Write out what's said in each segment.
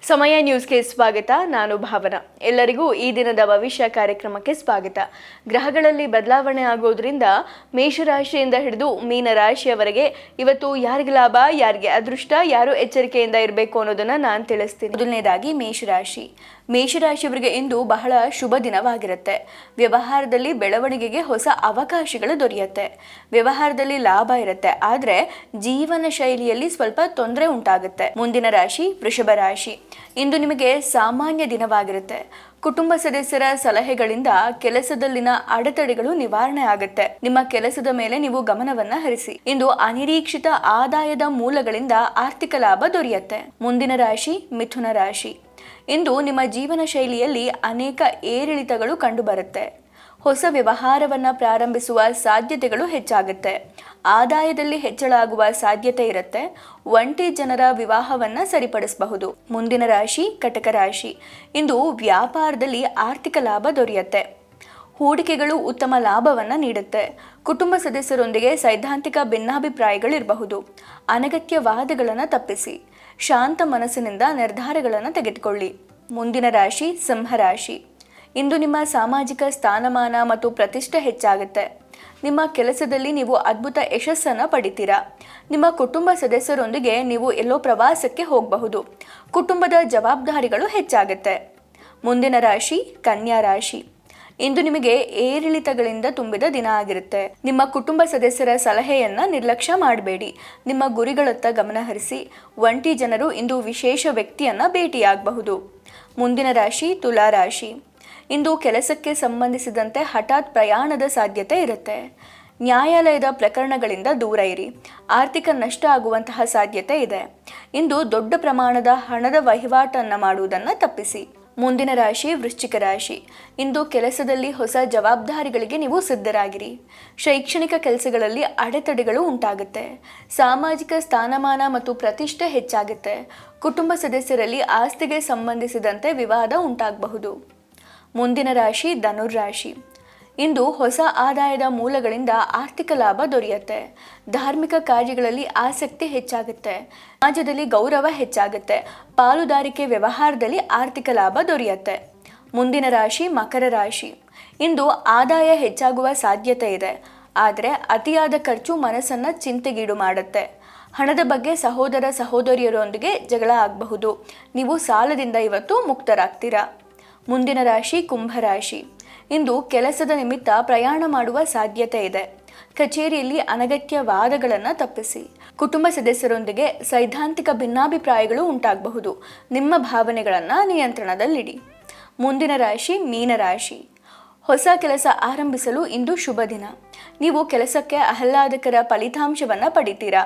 ಸಮಯ ನ್ಯೂಸ್ಗೆ ಸ್ವಾಗತ. ನಾನು ಭಾವನಾ. ಎಲ್ಲರಿಗೂ ಈ ದಿನದ ಭವಿಷ್ಯ ಕಾರ್ಯಕ್ರಮಕ್ಕೆ ಸ್ವಾಗತ. ಗ್ರಹಗಳಲ್ಲಿ ಬದಲಾವಣೆ ಆಗೋದ್ರಿಂದ ಮೇಷರಾಶಿಯಿಂದ ಹಿಡಿದು ಮೀನರಾಶಿಯವರೆಗೆ ಇವತ್ತು ಯಾರಿಗೆ ಲಾಭ, ಯಾರಿಗೆ ಅದೃಷ್ಟ, ಯಾರು ಎಚ್ಚರಿಕೆಯಿಂದ ಇರಬೇಕು ಅನ್ನೋದನ್ನ ನಾನು ತಿಳಿಸ್ತೀನಿ. ಮೊದಲನೇದಾಗಿ ಮೇಷರಾಶಿಯವರಿಗೆ ಇಂದು ಬಹಳ ಶುಭ ದಿನವಾಗಿರುತ್ತೆ. ವ್ಯವಹಾರದಲ್ಲಿ ಬೆಳವಣಿಗೆಗೆ ಹೊಸ ಅವಕಾಶಗಳು ದೊರೆಯುತ್ತೆ. ವ್ಯವಹಾರದಲ್ಲಿ ಲಾಭ ಇರುತ್ತೆ, ಆದರೆ ಜೀವನ ಶೈಲಿಯಲ್ಲಿ ಸ್ವಲ್ಪ ತೊಂದರೆ ಉಂಟಾಗುತ್ತೆ. ಮುಂದಿನ ರಾಶಿ ವೃಷಭ ರಾಶಿ. ಇಂದು ನಿಮಗೆ ಸಾಮಾನ್ಯ ದಿನವಾಗಿರುತ್ತೆ. ಕುಟುಂಬ ಸದಸ್ಯರ ಸಲಹೆಗಳಿಂದ ಕೆಲಸದಲ್ಲಿನ ಅಡೆತಡೆಗಳು ನಿವಾರಣೆ ಆಗುತ್ತೆ. ನಿಮ್ಮ ಕೆಲಸದ ಮೇಲೆ ನೀವು ಗಮನವನ್ನ ಹರಿಸಿ. ಇಂದು ಅನಿರೀಕ್ಷಿತ ಆದಾಯದ ಮೂಲಗಳಿಂದ ಆರ್ಥಿಕ ಲಾಭ ದೊರೆಯುತ್ತೆ. ಮುಂದಿನ ರಾಶಿ ಮಿಥುನ ರಾಶಿ. ಇಂದು ನಿಮ್ಮ ಜೀವನ ಶೈಲಿಯಲ್ಲಿ ಅನೇಕ ಏರಿಳಿತಗಳು ಕಂಡುಬರುತ್ತೆ. ಹೊಸ ವ್ಯವಹಾರವನ್ನು ಪ್ರಾರಂಭಿಸುವ ಸಾಧ್ಯತೆಗಳು ಹೆಚ್ಚಾಗುತ್ತೆ. ಆದಾಯದಲ್ಲಿ ಹೆಚ್ಚಳ ಆಗುವ ಸಾಧ್ಯತೆ ಇರುತ್ತೆ. ಒಂಟಿ ಜನರ ವಿವಾಹವನ್ನು ಸರಿಪಡಿಸಬಹುದು. ಮುಂದಿನ ರಾಶಿ ಕಟಕ ರಾಶಿ. ಇಂದು ವ್ಯಾಪಾರದಲ್ಲಿ ಆರ್ಥಿಕ ಲಾಭ ದೊರೆಯುತ್ತೆ. ಹೂಡಿಕೆಗಳು ಉತ್ತಮ ಲಾಭವನ್ನು ನೀಡುತ್ತೆ. ಕುಟುಂಬ ಸದಸ್ಯರೊಂದಿಗೆ ಸೈದ್ಧಾಂತಿಕ ಭಿನ್ನಾಭಿಪ್ರಾಯಗಳಿರಬಹುದು. ಅನಗತ್ಯ ವಾದಗಳನ್ನು ತಪ್ಪಿಸಿ. ಶಾಂತ ಮನಸ್ಸಿನಿಂದ ನಿರ್ಧಾರಗಳನ್ನು ತೆಗೆದುಕೊಳ್ಳಿ. ಮುಂದಿನ ರಾಶಿ ಸಿಂಹರಾಶಿ. ಇಂದು ನಿಮ್ಮ ಸಾಮಾಜಿಕ ಸ್ಥಾನಮಾನ ಮತ್ತು ಪ್ರತಿಷ್ಠೆ ಹೆಚ್ಚಾಗುತ್ತೆ. ನಿಮ್ಮ ಕೆಲಸದಲ್ಲಿ ನೀವು ಅದ್ಭುತ ಯಶಸ್ಸನ್ನು ಪಡಿತೀರಾ. ನಿಮ್ಮ ಕುಟುಂಬ ಸದಸ್ಯರೊಂದಿಗೆ ನೀವು ಎಲ್ಲೋ ಪ್ರವಾಸಕ್ಕೆ ಹೋಗಬಹುದು. ಕುಟುಂಬದ ಜವಾಬ್ದಾರಿಗಳು ಹೆಚ್ಚಾಗುತ್ತೆ. ಮುಂದಿನ ರಾಶಿ ಕನ್ಯಾ ರಾಶಿ. ಇಂದು ನಿಮಗೆ ಏರಿಳಿತಗಳಿಂದ ತುಂಬಿದ ದಿನ ಆಗಿರುತ್ತೆ. ನಿಮ್ಮ ಕುಟುಂಬ ಸದಸ್ಯರ ಸಲಹೆಯನ್ನ ನಿರ್ಲಕ್ಷ್ಯ ಮಾಡಬೇಡಿ. ನಿಮ್ಮ ಗುರಿಗಳತ್ತ ಗಮನ ಹರಿಸಿ. ಒಂಟಿ ಜನರು ಇಂದು ವಿಶೇಷ ವ್ಯಕ್ತಿಯನ್ನ ಭೇಟಿಯಾಗಬಹುದು. ಮುಂದಿನ ರಾಶಿ ತುಲಾ ರಾಶಿ. ಇಂದು ಕೆಲಸಕ್ಕೆ ಸಂಬಂಧಿಸಿದಂತೆ ಹಠಾತ್ ಪ್ರಯಾಣದ ಸಾಧ್ಯತೆ ಇರುತ್ತೆ. ನ್ಯಾಯಾಲಯದ ಪ್ರಕರಣಗಳಿಂದ ದೂರ ಇರಿ. ಆರ್ಥಿಕ ನಷ್ಟ ಆಗುವಂತಹ ಸಾಧ್ಯತೆ ಇದೆ. ಇಂದು ದೊಡ್ಡ ಪ್ರಮಾಣದ ಹಣದ ವಹಿವಾಟನ್ನು ಮಾಡುವುದನ್ನು ತಪ್ಪಿಸಿ. ಮುಂದಿನ ರಾಶಿ ವೃಶ್ಚಿಕ ರಾಶಿ. ಇಂದು ಕೆಲಸದಲ್ಲಿ ಹೊಸ ಜವಾಬ್ದಾರಿಗಳಿಗೆ ನೀವು ಸಿದ್ಧರಾಗಿರಿ. ಶೈಕ್ಷಣಿಕ ಕೆಲಸಗಳಲ್ಲಿ ಅಡೆತಡೆಗಳು ಉಂಟಾಗುತ್ತೆ. ಸಾಮಾಜಿಕ ಸ್ಥಾನಮಾನ ಮತ್ತು ಪ್ರತಿಷ್ಠೆ ಹೆಚ್ಚಾಗುತ್ತೆ. ಕುಟುಂಬ ಸದಸ್ಯರಲ್ಲಿ ಆಸ್ತಿಗೆ ಸಂಬಂಧಿಸಿದಂತೆ ವಿವಾದ ಉಂಟಾಗಬಹುದು. ಮುಂದಿನ ರಾಶಿ ಧನುರ್ರಾಶಿ. ಇಂದು ಹೊಸ ಆದಾಯದ ಮೂಲಗಳಿಂದ ಆರ್ಥಿಕ ಲಾಭ ದೊರೆಯುತ್ತೆ. ಧಾರ್ಮಿಕ ಕಾರ್ಯಗಳಲ್ಲಿ ಆಸಕ್ತಿ ಹೆಚ್ಚಾಗುತ್ತೆ. ಸಮಾಜದಲ್ಲಿ ಗೌರವ ಹೆಚ್ಚಾಗುತ್ತೆ. ಪಾಲುದಾರಿಕೆ ವ್ಯವಹಾರದಲ್ಲಿ ಆರ್ಥಿಕ ಲಾಭ ದೊರೆಯುತ್ತೆ. ಮುಂದಿನ ರಾಶಿ ಮಕರ ರಾಶಿ. ಇಂದು ಆದಾಯ ಹೆಚ್ಚಾಗುವ ಸಾಧ್ಯತೆ ಇದೆ, ಆದರೆ ಅತಿಯಾದ ಖರ್ಚು ಮನಸ್ಸನ್ನು ಚಿಂತೆಗೀಡು ಮಾಡುತ್ತೆ. ಹಣದ ಬಗ್ಗೆ ಸಹೋದರ ಸಹೋದರಿಯರೊಂದಿಗೆ ಜಗಳ ಆಗಬಹುದು. ನೀವು ಸಾಲದಿಂದ ಇವತ್ತು ಮುಕ್ತರಾಗ್ತೀರಾ. ಮುಂದಿನ ರಾಶಿ ಕುಂಭರಾಶಿ. ಇಂದು ಕೆಲಸದ ನಿಮಿತ್ತ ಪ್ರಯಾಣ ಮಾಡುವ ಸಾಧ್ಯತೆ ಇದೆ. ಕಚೇರಿಯಲ್ಲಿ ಅನಗತ್ಯ ವಾದಗಳನ್ನು ತಪ್ಪಿಸಿ. ಕುಟುಂಬ ಸದಸ್ಯರೊಂದಿಗೆ ಸೈದ್ಧಾಂತಿಕ ಭಿನ್ನಾಭಿಪ್ರಾಯಗಳು ಉಂಟಾಗಬಹುದು. ನಿಮ್ಮ ಭಾವನೆಗಳನ್ನು ನಿಯಂತ್ರಣದಲ್ಲಿಡಿ. ಮುಂದಿನ ರಾಶಿ ಮೀನರಾಶಿ. ಹೊಸ ಕೆಲಸ ಆರಂಭಿಸಲು ಇಂದು ಶುಭ ದಿನ. ನೀವು ಕೆಲಸಕ್ಕೆ ಆಹ್ಲಾದಕರ ಫಲಿತಾಂಶವನ್ನು ಪಡಿತೀರಾ.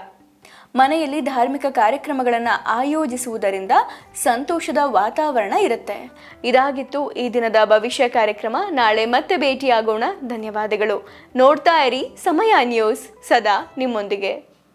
ಮನೆಯಲ್ಲಿ ಧಾರ್ಮಿಕ ಕಾರ್ಯಕ್ರಮಗಳನ್ನು ಆಯೋಜಿಸುವುದರಿಂದ ಸಂತೋಷದ ವಾತಾವರಣ ಇರುತ್ತೆ. ಇದಾಗಿತ್ತು ಈ ದಿನದ ಭವಿಷ್ಯ ಕಾರ್ಯಕ್ರಮ. ನಾಳೆ ಮತ್ತೆ ಭೇಟಿಯಾಗೋಣ. ಧನ್ಯವಾದಗಳು. ನೋಡ್ತಾ ಇರಿ ಸಮಯ ನ್ಯೂಸ್, ಸದಾ ನಿಮ್ಮೊಂದಿಗೆ.